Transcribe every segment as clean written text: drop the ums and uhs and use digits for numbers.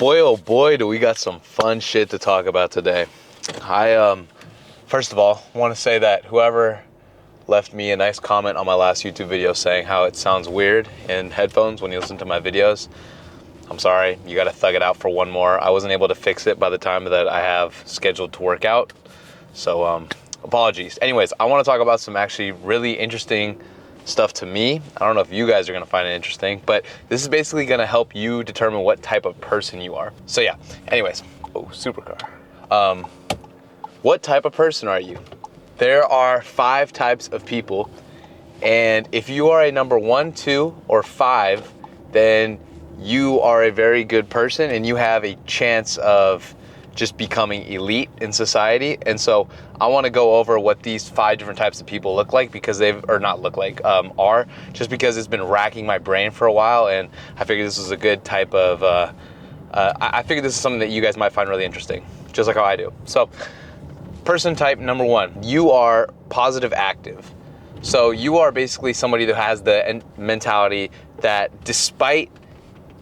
Boy, oh boy, do we got some fun shit to talk about today. First of all, want to say that whoever left me a nice comment on my last YouTube video saying how it sounds weird in headphones when you listen to my videos, I'm sorry, you got to thug it out for one more. I wasn't able to fix it by the time that I have scheduled to work out, so apologies. Anyways, I want to talk about some actually really interesting stuff to me. I don't know if you guys are going to find it interesting, but this is basically going to help you determine what type of person you are. So yeah, anyways, supercar. What type of person are you? There are 5 types of people, and if you are a number 1, 2, or 5, then you are a very good person and you have a chance of just becoming elite in society. And so I want to go over what these 5 different types of people look like, because are, just because it's been racking my brain for a while, and I figured this was a good type of, I figured this is something that you guys might find really interesting, just like how I do. So person type number 1, you are positive active. So you are basically somebody that has the mentality that despite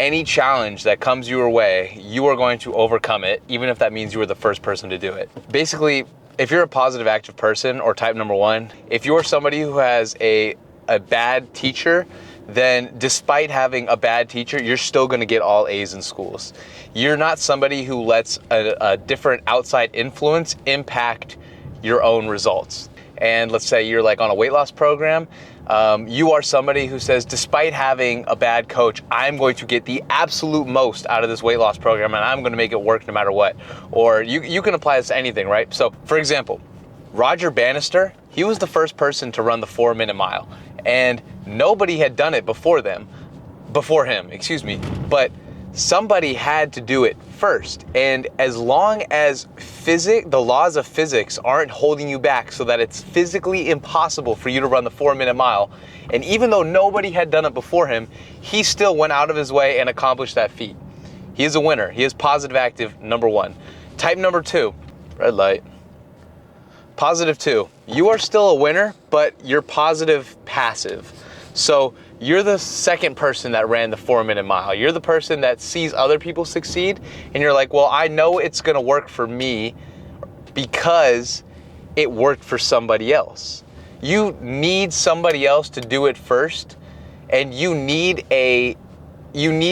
any challenge that comes your way, you are going to overcome it, even if that means you were the first person to do it. Basically, if you're a positive active person, or type number 1, if you're somebody who has a bad teacher, then despite having a bad teacher, you're still gonna get all A's in schools. You're not somebody who lets a different outside influence impact your own results. And let's say you're like on a weight loss program, you are somebody who says, despite having a bad coach, I'm going to get the absolute most out of this weight loss program and I'm going to make it work no matter what. Or you can apply this to anything, right? So for example, Roger Bannister, he was the first person to run the 4-minute mile, and nobody had done it before him, but somebody had to do it first. And as long as the laws of physics aren't holding you back so that it's physically impossible for you to run the 4-minute mile, and even though nobody had done it before him, he still went out of his way and accomplished that feat. He is a winner. He is positive active number 1. Type number 2, red light. Positive 2, you are still a winner, but you're positive passive. So you're the second person that ran the 4-minute mile. You're the person that sees other people succeed, and you're like, well, I know it's gonna work for me because it worked for somebody else. You need somebody else to do it first, and you need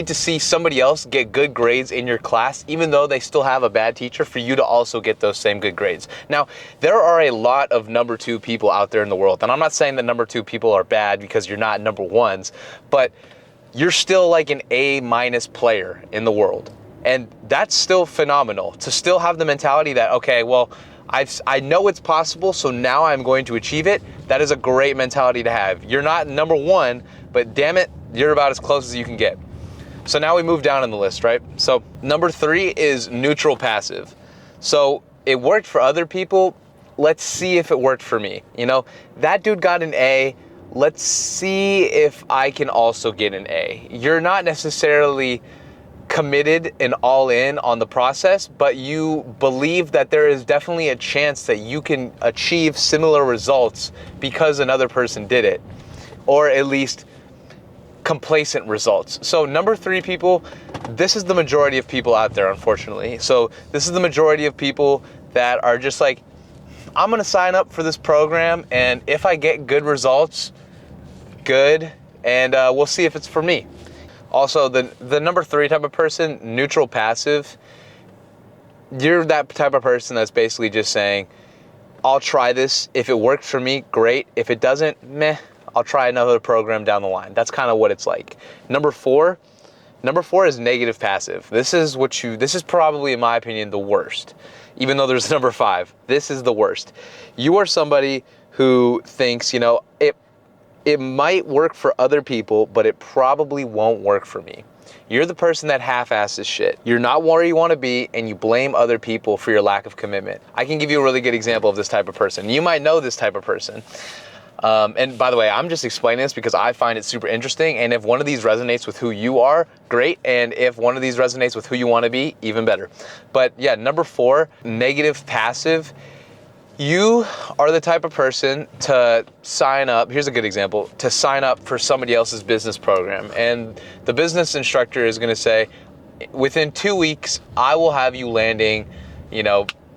to see somebody else get good grades in your class, even though they still have a bad teacher, for you to also get those same good grades. Now, there are a lot of number 2 people out there in the world, and I'm not saying that number 2 people are bad because you're not number 1s, but you're still like an A- player in the world. And that's still phenomenal, to still have the mentality that, okay, well, I know it's possible, so now I'm going to achieve it. That is a great mentality to have. You're not number 1, but damn it, you're about as close as you can get. So now we move down in the list, right? So number 3 is neutral passive. So it worked for other people. Let's see if it worked for me. You know, that dude got an A. Let's see if I can also get an A. You're not necessarily committed and all in on the process, but you believe that there is definitely a chance that you can achieve similar results because another person did it, or at least complacent results. So number 3 people, this is the majority of people out there, unfortunately. So this is the majority of people that are just like, I'm gonna sign up for this program, and if I get good results, good, and we'll see if it's for me. Also, the number 3 type of person, neutral passive, you're that type of person that's basically just saying, I'll try this. If it worked for me, great. If it doesn't, meh, I'll try another program down the line. That's kind of what it's like. Number 4 is negative passive. This is probably, in my opinion, the worst. Even though there's number 5, this is the worst. You are somebody who thinks, you know, it might work for other people, but it probably won't work for me. You're the person that half-asses shit. You're not where you want to be, and you blame other people for your lack of commitment. I can give you a really good example of this type of person. You might know this type of person. And by the way, I'm just explaining this because I find it super interesting, and if one of these resonates with who you are, great, and if one of these resonates with who you want to be, even better. But yeah, number 4, negative passive. You are the type of person to sign up, here's a good example, to sign up for somebody else's business program. And the business instructor is going to say, within 2 weeks, I will have you landing,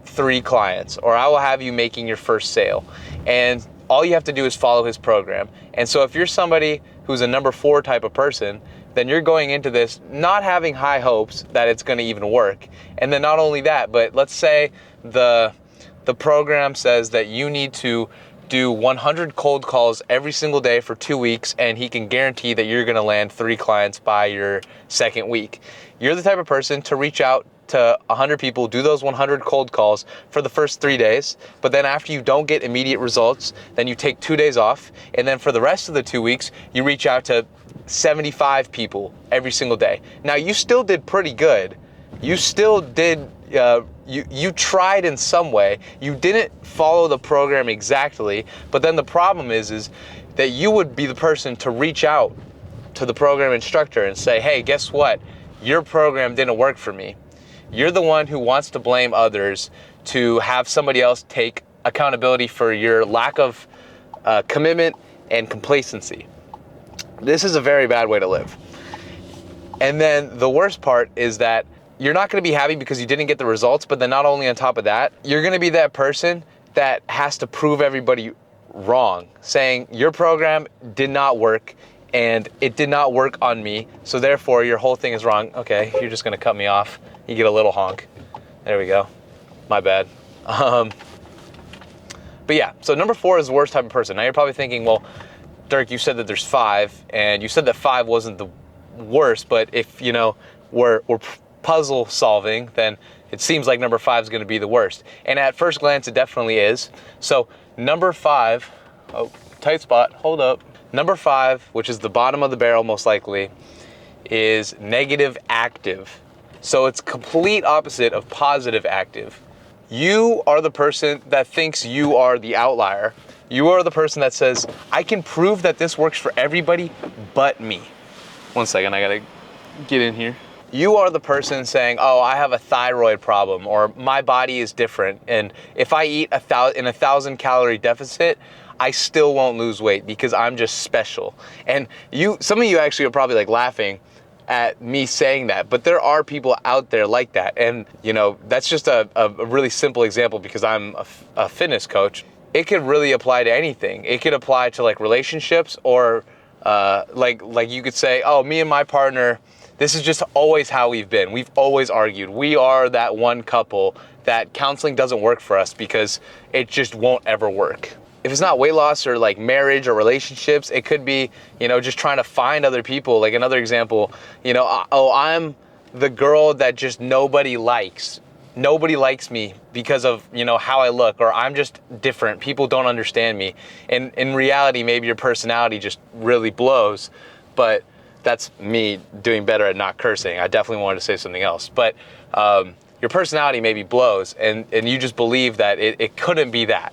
3 clients, or I will have you making your first sale. And all you have to do is follow his program. And so if you're somebody who's a number 4 type of person, then you're going into this not having high hopes that it's going to even work. And then not only that, but let's say the program says that you need to do 100 cold calls every single day for 2 weeks, and he can guarantee that you're going to land 3 clients by your second week. You're the type of person to reach out to 100 people, do those 100 cold calls for the first 3 days, but then after you don't get immediate results, then you take 2 days off, and then for the rest of the 2 weeks, you reach out to 75 people every single day. Now, you still did pretty good. You still did, you tried in some way. You didn't follow the program exactly, but then the problem is that you would be the person to reach out to the program instructor and say, hey, guess what? Your program didn't work for me. You're the one who wants to blame others to have somebody else take accountability for your lack of commitment and complacency. This is a very bad way to live. And then the worst part is that you're not going to be happy because you didn't get the results, but then not only on top of that, you're going to be that person that has to prove everybody wrong, saying your program did not work and it did not work on me, so therefore your whole thing is wrong. Okay, you're just going to cut me off. You get a little honk. There we go. My bad. But yeah, so number 4 is the worst type of person. Now you're probably thinking, well, Dirk, you said that there's 5, and you said that 5 wasn't the worst, but if, we're puzzle solving, then it seems like number 5 is going to be the worst. And at first glance, it definitely is. So number 5, tight spot, hold up. Number 5, which is the bottom of the barrel most likely, is negative active. So it's complete opposite of positive active. You are the person that thinks you are the outlier. You are the person that says, I can prove that this works for everybody but me. One second, I gotta get in here. You are the person saying, oh, I have a thyroid problem, or my body is different, and if I eat in a 1,000 calorie deficit, I still won't lose weight because I'm just special. And some of you actually are probably like laughing at me saying that, but there are people out there like that. And that's just a really simple example because I'm a fitness coach. It could really apply to anything. It could apply to like relationships, or like you could say, oh, me and my partner, this is just always how we've been. We've always argued. We are that one couple that counseling doesn't work for us because it just won't ever work. If it's not weight loss or like marriage or relationships, it could be, just trying to find other people. Like another example, oh, I'm the girl that just nobody likes. Nobody likes me because of, how I look, or I'm just different. People don't understand me. And in reality, maybe your personality just really blows, but that's me doing better at not cursing. I definitely wanted to say something else, but your personality maybe blows, and you just believe that it couldn't be that.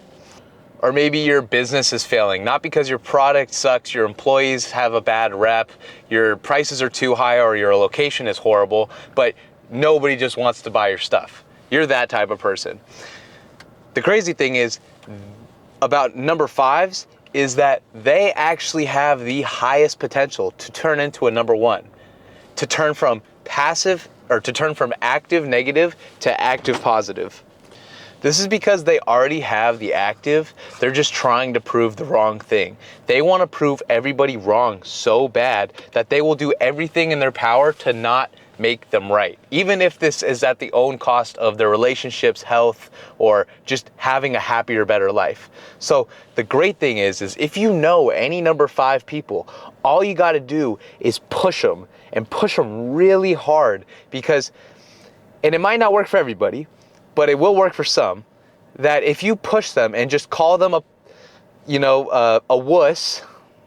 Or maybe your business is failing, not because your product sucks, your employees have a bad rep, your prices are too high, or your location is horrible, but nobody just wants to buy your stuff. You're that type of person. The crazy thing is about number 5s is that they actually have the highest potential to turn into a number 1, to turn from active negative to active positive. This is because they already have the active. They're just trying to prove the wrong thing. They want to prove everybody wrong so bad that they will do everything in their power to not make them right, even if this is at the own cost of their relationships, health, or just having a happier, better life. So the great thing is if you know any number 5 people, all you got to do is push them, and push them really hard, and it might not work for everybody, but it will work for some, that if you push them and just call them a wuss,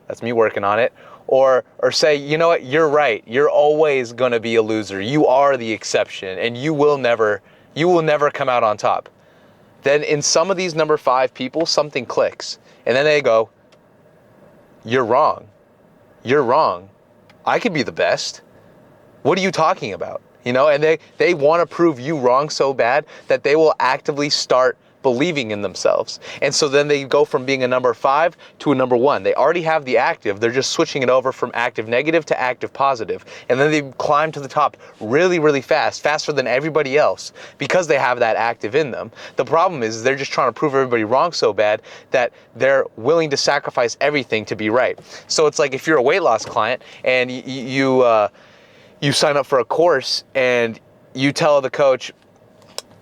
that's me working on it, or say, you know what, you're right, you're always gonna be a loser, you are the exception, and you will never come out on top. Then in some of these number 5 people, something clicks, and then they go, you're wrong, I could be the best, what are you talking about? And they want to prove you wrong so bad that they will actively start believing in themselves. And so then they go from being a number 5 to a number 1. They already have the active, they're just switching it over from active negative to active positive. And then they climb to the top really, really fast, faster than everybody else, because they have that active in them. The problem is they're just trying to prove everybody wrong so bad that they're willing to sacrifice everything to be right. So it's like if you're a weight loss client and you sign up for a course and you tell the coach,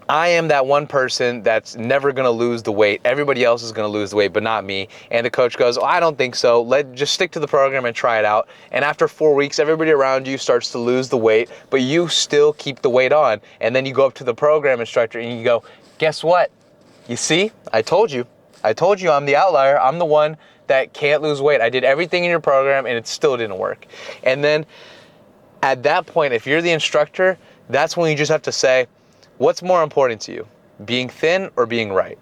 I am that one person that's never going to lose the weight. Everybody else is going to lose the weight, but not me. And the coach goes, oh, I don't think so. Just stick to the program and try it out. And after 4 weeks, everybody around you starts to lose the weight, but you still keep the weight on. And then you go up to the program instructor and you go, guess what? You see, I told you I'm the outlier. I'm the one that can't lose weight. I did everything in your program and it still didn't work. And then at that point, if you're the instructor, that's when you just have to say, what's more important to you, being thin or being right?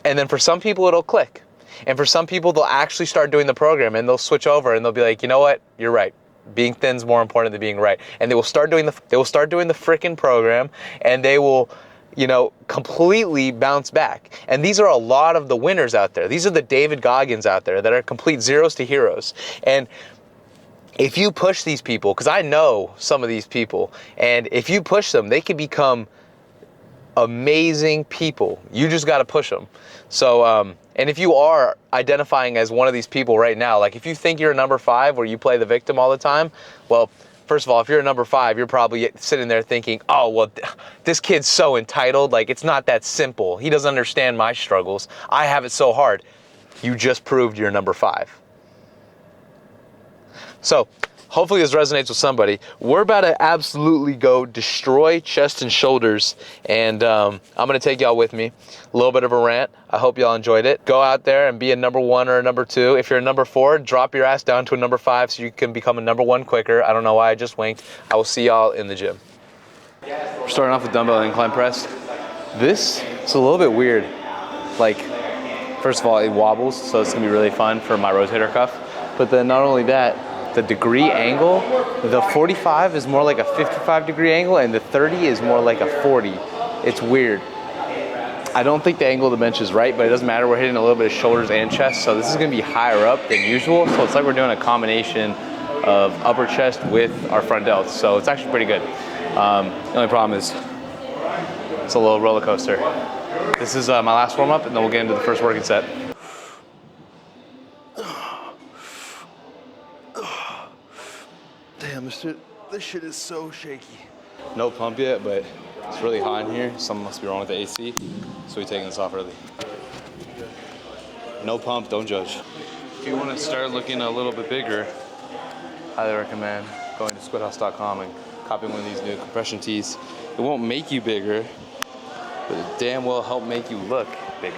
And then for some people, it'll click. And for some people, they'll actually start doing the program and they'll switch over and they'll be like, you know what, you're right. Being thin's more important than being right. And they will start doing the frickin' program, and they will, completely bounce back. And these are a lot of the winners out there. These are the David Goggins out there that are complete zeros to heroes. And if you push these people, because I know some of these people, and if you push them, they can become amazing people. You just got to push them. So, and if you are identifying as one of these people right now, like if you think you're a number 5 where you play the victim all the time, well, first of all, if you're a number 5, you're probably sitting there thinking, oh, well, this kid's so entitled. Like, it's not that simple. He doesn't understand my struggles. I have it so hard. You just proved you're number 5. So hopefully this resonates with somebody. We're about to absolutely go destroy chest and shoulders, and I'm going to take y'all with me. A little bit of a rant. I hope y'all enjoyed it. Go out there and be a number 1 or a number 2. If you're a number 4, drop your ass down to a number 5 so you can become a number 1 quicker. I don't know why I just winked. I will see y'all in the gym. We're starting off with dumbbell incline press. This is a little bit weird. Like, first of all, it wobbles, so it's going to be really fun for my rotator cuff. But then not only that, the degree angle, the 45 is more like a 55 degree angle and the 30 is more like a 40. It's weird. I don't think the angle of the bench is right, but it doesn't matter. We're hitting a little bit of shoulders and chest, so this is gonna be higher up than usual. So it's like we're doing a combination of upper chest with our front delts. So it's actually pretty good. The only problem is it's a little roller coaster. This is my last warm up, and then we'll get into the first working set. Damn, this shit is so shaky. No pump yet, but it's really hot in here. Something must be wrong with the AC, so we're taking this off early. No pump, don't judge. If you want to start looking a little bit bigger, highly recommend going to squidhouse.com and copying one of these new compression tees. It won't make you bigger, but it damn well help make you look bigger.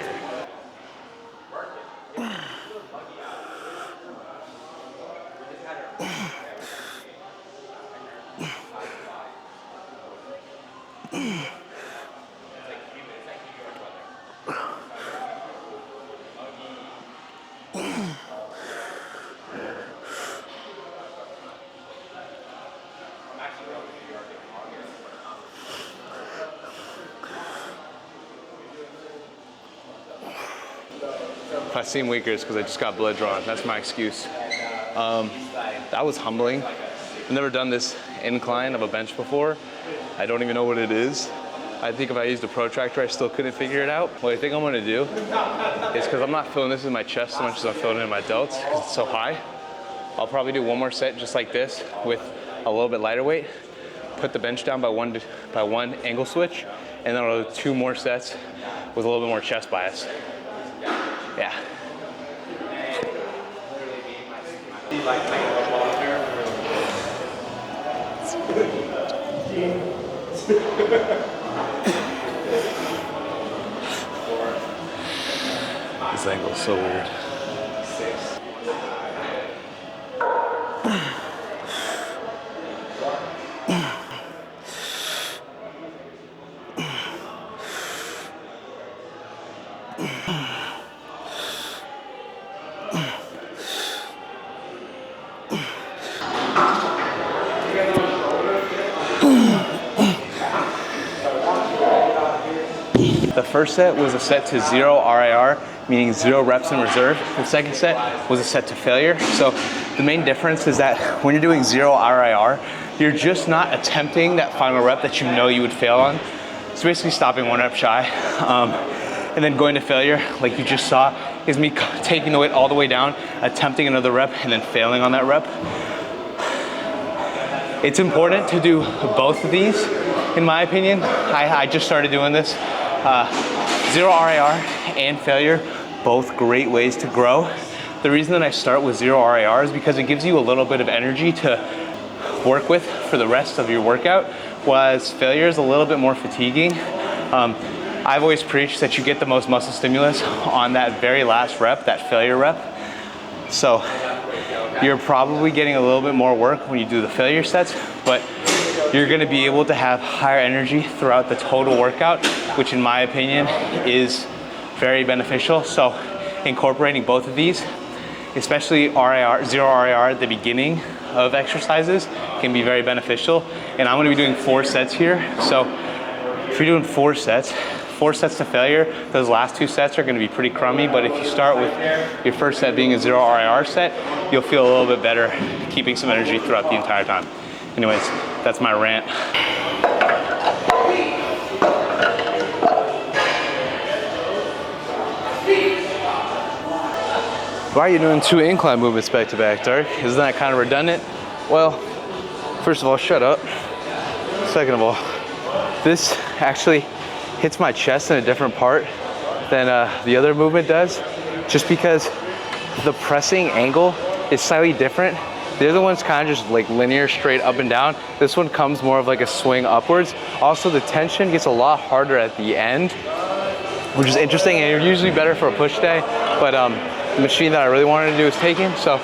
If I seem weaker, it's because I just got blood drawn. That's my excuse. That was humbling. I've never done this incline of a bench before. I don't even know what it is. I think if I used a protractor, I still couldn't figure it out. What I think I'm gonna do is, because I'm not feeling this in my chest so much as I'm feeling it in my delts, because it's so high, I'll probably do one more set just like this with a little bit lighter weight, put the bench down by one angle switch, and then I'll do 2 more sets with a little bit more chest bias. Yeah. This angle is so weird. first set was a set to 0 RIR, meaning 0 reps in reserve. The second set was a set to failure. So the main difference is that when you're doing 0 RIR, you're just not attempting that final rep that you know you would fail on. So basically stopping 1 rep shy. And then going to failure, like you just saw, is me taking the weight all the way down, attempting another rep, and then failing on that rep. It's important to do both of these, in my opinion. I just started doing this. 0 RIR and failure, both great ways to grow. The reason that I start with 0 RIR is because it gives you a little bit of energy to work with for the rest of your workout, whereas failure is a little bit more fatiguing. I've always preached that you get the most muscle stimulus on that very last rep, that failure rep. So you're probably getting a little bit more work when you do the failure sets, but you're gonna be able to have higher energy throughout the total workout, which in my opinion is very beneficial. So incorporating both of these, especially RIR, 0 RIR at the beginning of exercises, can be very beneficial. And I'm gonna be doing 4 sets here. So if you're doing 4 sets to failure, those last 2 sets are gonna be pretty crummy, but if you start with your first set being a 0 RIR set, you'll feel a little bit better keeping some energy throughout the entire time. Anyways, that's my rant. Why are you doing 2 incline movements back to back, Dark? Isn't that kind of redundant? Well, first of all, shut up. Second of all, this actually hits my chest in a different part than the other movement does, just because the pressing angle is slightly different. The other one's kind of just like linear, straight up and down. This one comes more of like a swing upwards. Also, the tension gets a lot harder at the end, which is interesting, and usually better for a push day, but the machine that I really wanted to do is taken, so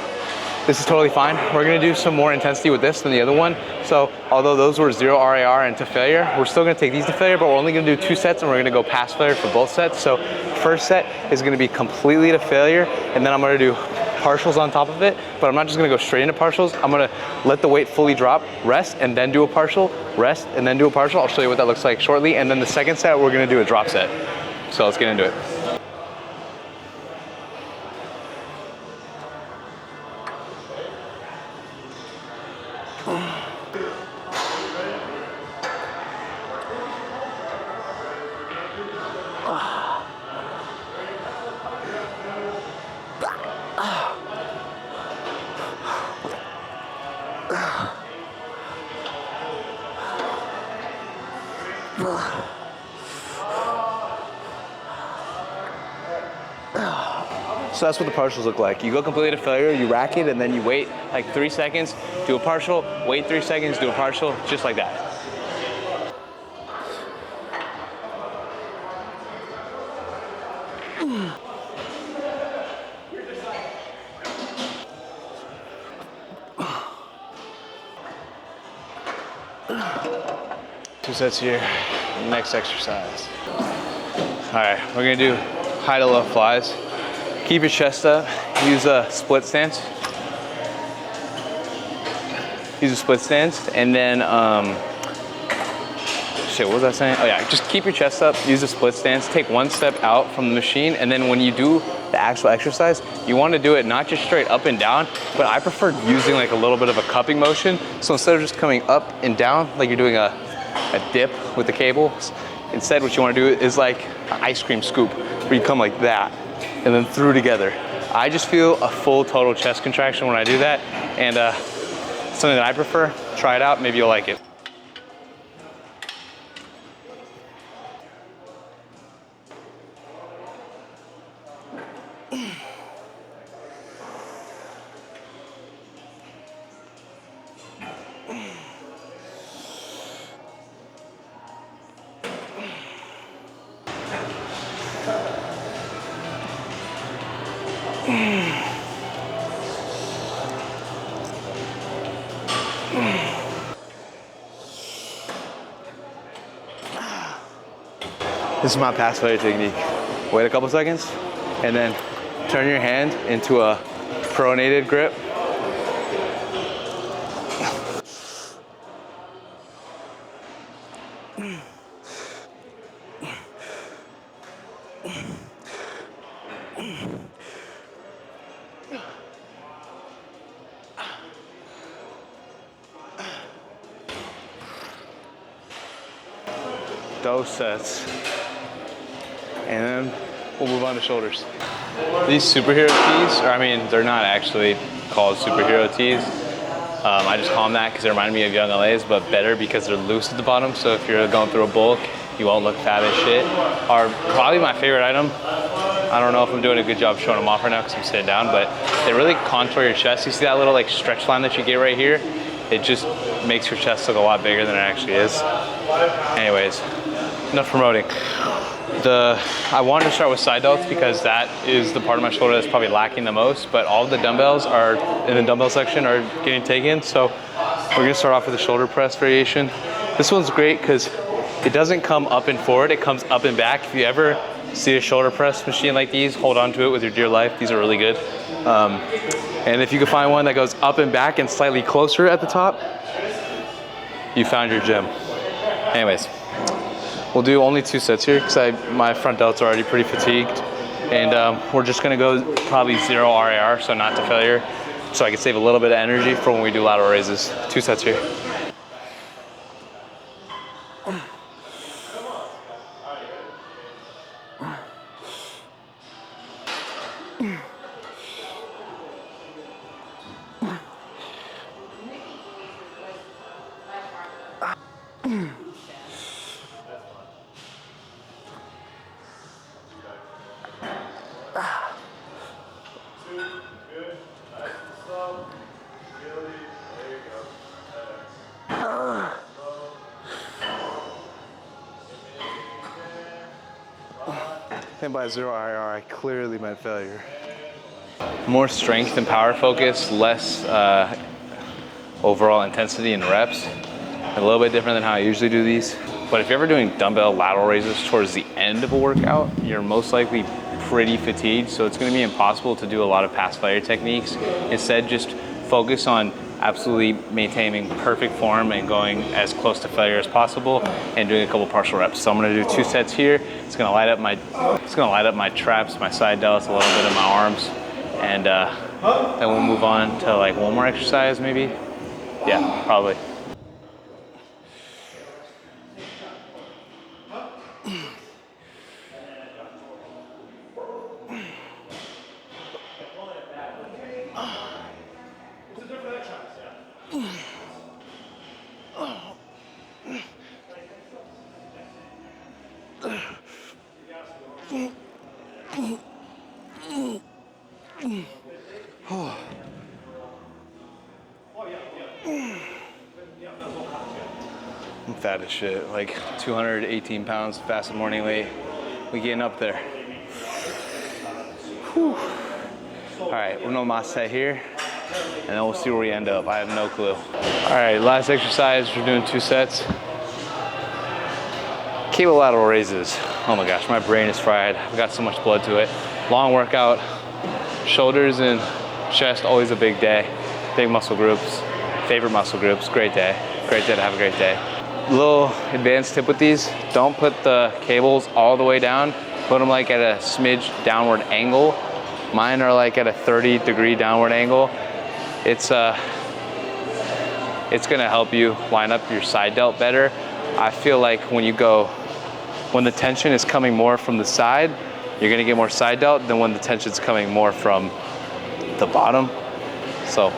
this is totally fine. We're gonna do some more intensity with this than the other one. So although those were 0 RIR and to failure, we're still gonna take these to failure, but we're only gonna do 2 sets and we're gonna go past failure for both sets. So first set is gonna be completely to failure, and then I'm gonna do partials on top of it, but I'm not just gonna go straight into partials. I'm gonna let the weight fully drop, rest, and then do a partial, rest, and then do a partial. I'll show you what that looks like shortly. And then the second set, we're gonna do a drop set. So let's get into it. So that's what the partials look like. You go completely to failure, you rack it, and then you wait like 3 seconds, do a partial, wait 3 seconds, do a partial, just like that. Two sets here, next exercise. All right, we're gonna do high to low flies. Keep your chest up, use a split stance. Use a split stance, and then, shit, what was I saying? Oh yeah, just keep your chest up, use a split stance, take 1 step out from the machine, and then when you do the actual exercise, you wanna do it not just straight up and down, but I prefer using like a little bit of a cupping motion. So instead of just coming up and down, like you're doing a dip with the cables, instead what you wanna do is like an ice cream scoop, where you come like that, and then through together. I just feel a full total chest contraction when I do that, and something that I prefer. Try it out, maybe you'll like it. This is my past failure technique. Wait a couple seconds, and then turn your hand into a pronated grip. those sets. And then we'll move on to shoulders. These superhero tees, or I mean, they're not actually called superhero tees. I just call them that because they remind me of Young LA's, but better because they're loose at the bottom. So if you're going through a bulk, you won't look fat as shit. Are probably my favorite item. I don't know if I'm doing a good job showing them off right now because I'm sitting down, but they really contour your chest. You see that little like stretch line that you get right here? It just makes your chest look a lot bigger than it actually is. Anyways, enough promoting. I wanted to start with side delts because that is the part of my shoulder that's probably lacking the most, but all of the dumbbells are in the dumbbell section are getting taken. So we're gonna start off with the shoulder press variation. This one's great because it doesn't come up and forward, it comes up and back. If you ever see a shoulder press machine like these, hold on to it with your dear life. These are really good. And if you can find one that goes up and back and slightly closer at the top, you found your gym. Anyways. We'll do only 2 sets here because my front delts are already pretty fatigued. And we're just gonna go probably 0 RAR, so not to failure, so I can save a little bit of energy for when we do lateral raises. 2 sets here. And by 0 IR, I clearly meant failure. More strength and power focus, less overall intensity and reps. A little bit different than how I usually do these. But if you're ever doing dumbbell lateral raises towards the end of a workout, you're most likely pretty fatigued, so it's gonna be impossible to do a lot of past failure techniques. Instead, just focus on absolutely maintaining perfect form and going as close to failure as possible and doing a couple partial reps. So I'm gonna do 2 sets here. It's gonna light up my traps, my side delts, a little bit of my arms, and then we'll move on to like one more exercise maybe. Yeah, probably. I'm fat as shit, like 218 pounds, fasted morning weight. We getting up there. Whew. All right, we're gonna set here, and then we'll see where we end up. I have no clue. All right, last exercise, we're doing 2 sets. Cable lateral raises. Oh my gosh, my brain is fried. I've got so much blood to it. Long workout, shoulders and chest, always a big day. Big muscle groups, favorite muscle groups, great day. Great day to have a great day. Little advanced tip with these, don't put the cables all the way down. Put them like at a smidge downward angle. Mine are like at a 30-degree downward angle. It's gonna help you line up your side delt better. I feel like when the tension is coming more from the side, you're gonna get more side delt than when the tension's coming more from the bottom. So,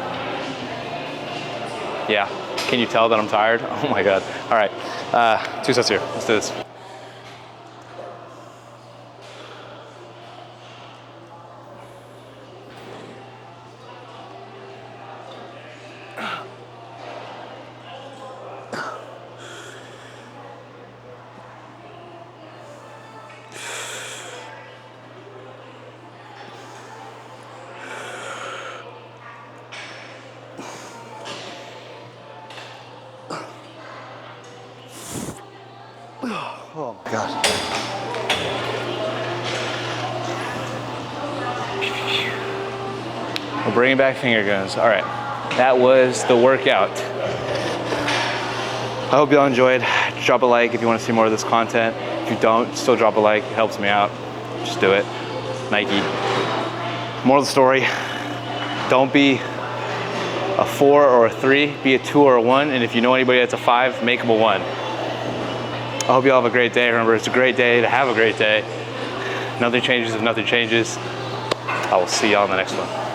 yeah. Can you tell that I'm tired? Oh my God. All right, 2 sets here. Let's do this. Oh my God. We're bringing back finger guns. All right, that was the workout. I hope y'all enjoyed. Drop a like if you want to see more of this content. If you don't, still drop a like. It helps me out. Just do it. Nike. Moral of the story, don't be a 4 or a 3, be a 2 or a 1. And if you know anybody that's a 5, make them a 1. I hope you all have a great day. Remember, it's a great day to have a great day. Nothing changes if nothing changes. I will see y'all in the next one.